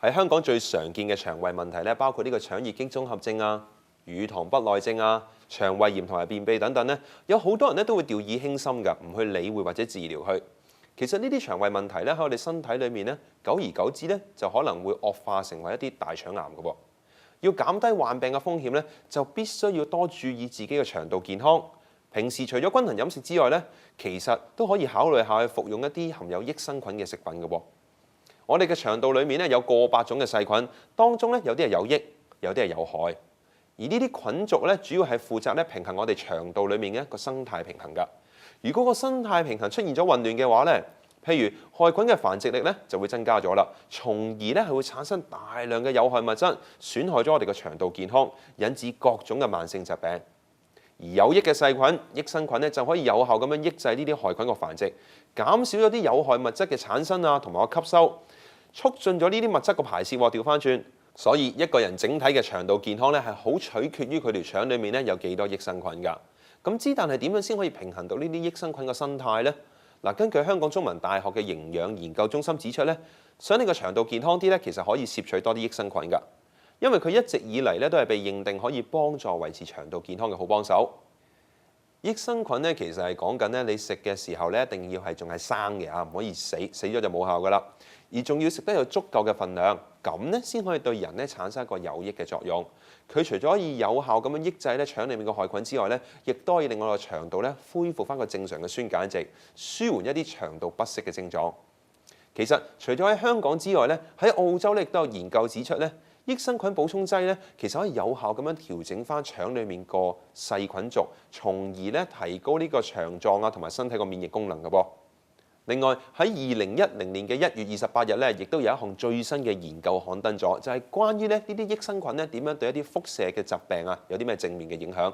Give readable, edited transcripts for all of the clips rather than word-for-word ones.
喺香港最常見嘅腸胃問題咧，包括呢個腸易激綜合症啊、乳糖不耐症啊、腸胃炎同埋便秘等等咧，有好多人咧都會掉以輕心㗎，唔去理會或者治療佢。其實呢啲腸胃問題咧喺我哋身體裏面咧，久而久之咧就可能會惡化成為一啲大腸癌嘅噃。要減低患病嘅風險咧，就必須要多注意自己嘅腸道健康。平時除咗均衡飲食之外咧，其實都可以考慮下去服用一啲含有益生菌嘅食品嘅喎。我哋嘅腸道裏面咧有過百種嘅細菌，當中咧有啲係有益，有啲係有害。而呢啲菌族咧主要係負責咧平衡我哋腸道裏面嘅一個生態平衡㗎。如果個生態平衡出現咗混亂嘅話咧，譬如害菌嘅繁殖力咧就會增加咗啦，從而咧係會產生大量嘅有害物質，損害咗我哋嘅腸道健康，引致各種嘅慢性疾病。而有益嘅細菌、益生菌咧就可以有效咁樣抑制呢啲害菌嘅繁殖，減少咗啲有害物質嘅產生啊，同埋個吸收，促進咗呢啲物質嘅排泄喎。調翻轉，所以一個人整體嘅腸道健康咧係好取決於佢條腸裡面咧有幾多益生菌㗎。咁但係點樣先可以平衡到呢啲益生菌嘅生態呢？嗱，根據香港中文大學嘅營養研究中心指出咧，想你個腸道健康啲咧，其實可以攝取多啲益生菌㗎，因為佢一直以嚟咧都係被認定可以幫助維持腸道健康嘅好幫手。益生菌咧其實係講緊咧你食嘅時候咧一定要係仲係生嘅啊，唔可以死咗就冇效㗎啦。而仲要食得有足夠嘅份量，咁咧先可以對人咧產生一個有益嘅作用。佢除咗可以有效咁樣抑制咧腸裡面嘅害菌之外咧，亦都可以令我哋腸道咧恢復翻個正常嘅酸鹼值，舒緩一啲腸道不適嘅症狀。其實除咗喺香港之外咧，喺澳洲咧亦都有研究指出咧，益生菌補充劑咧其實可以有效咁樣調整翻腸裡面個細菌族，從而咧提高呢個腸臟啊同埋身體個免疫功能嘅噃。另外喺2010年嘅1月28日咧，亦都有一項最新嘅研究刊登咗，就係關於呢啲益生菌咧點樣對一啲輻射嘅疾病啊有啲咩正面嘅影響。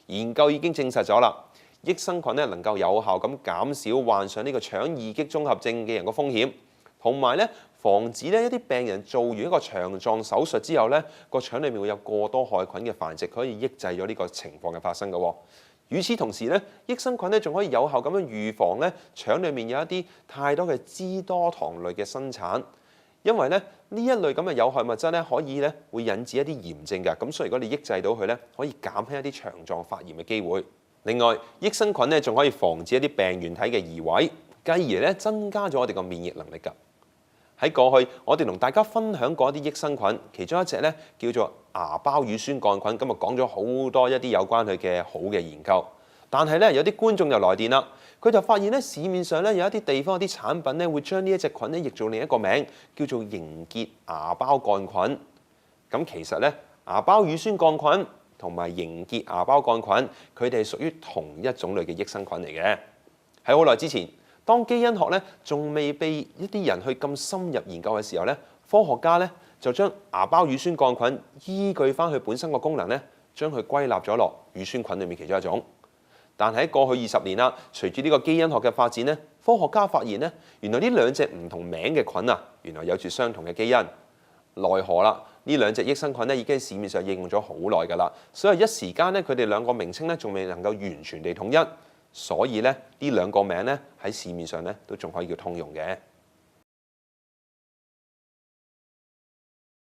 研究已經證實咗啦，益生菌咧能夠有效咁減少患上呢個腸易激綜合症嘅人個風險，同埋咧防止咧一啲病人做完一個腸臟手術之後咧個腸裡面會有過多害菌嘅繁殖，可以抑制咗呢個情況嘅發生嘅喎。與此同時咧，益生菌咧仲可以有效咁樣預防咧腸裡面有一啲太多嘅脂多糖類嘅生產，因為咧呢一類咁嘅有害物質咧可以咧會引致一啲炎症㗎，咁所以如果你抑制到佢咧，可以減輕一啲腸臟發炎嘅機會。另外，益生菌咧仲可以防止一啲病原體嘅移位，繼而咧增加咗我哋個免疫能力㗎。喺過去，我哋同大家分享過一啲益生菌，其中一隻咧叫做芽孢乳酸桿菌，咁啊講咗好多一啲有關佢嘅好嘅研究。但係咧有啲觀眾就來電啦，佢就發現咧市面上咧有一啲地方有啲產品咧會將呢一隻菌咧譯做另一個名，叫做凝結芽孢桿菌。咁其實咧芽孢乳酸桿菌同埋凝結芽孢桿菌，佢哋係屬於同一種類嘅益生菌嚟嘅。喺好耐之前，當基因學咧仲未被一啲人去咁深入研究嘅時候咧，科學家咧就將芽孢乳酸桿菌依據翻佢本身個功能咧，將佢歸納咗落乳酸菌裏面其中一種。但係喺過去20年啦，隨住呢個基因學嘅發展咧，科學家發現咧，原來呢兩隻唔同名嘅菌啊，原來有住相同嘅基因。奈何啦，呢兩隻益生菌咧已經喺市面上應用咗好耐㗎啦，所以一時間咧佢哋兩個名稱咧仲未能夠完全地統一。所以咧，呢兩個名咧喺市面上咧都仲可以叫通用嘅。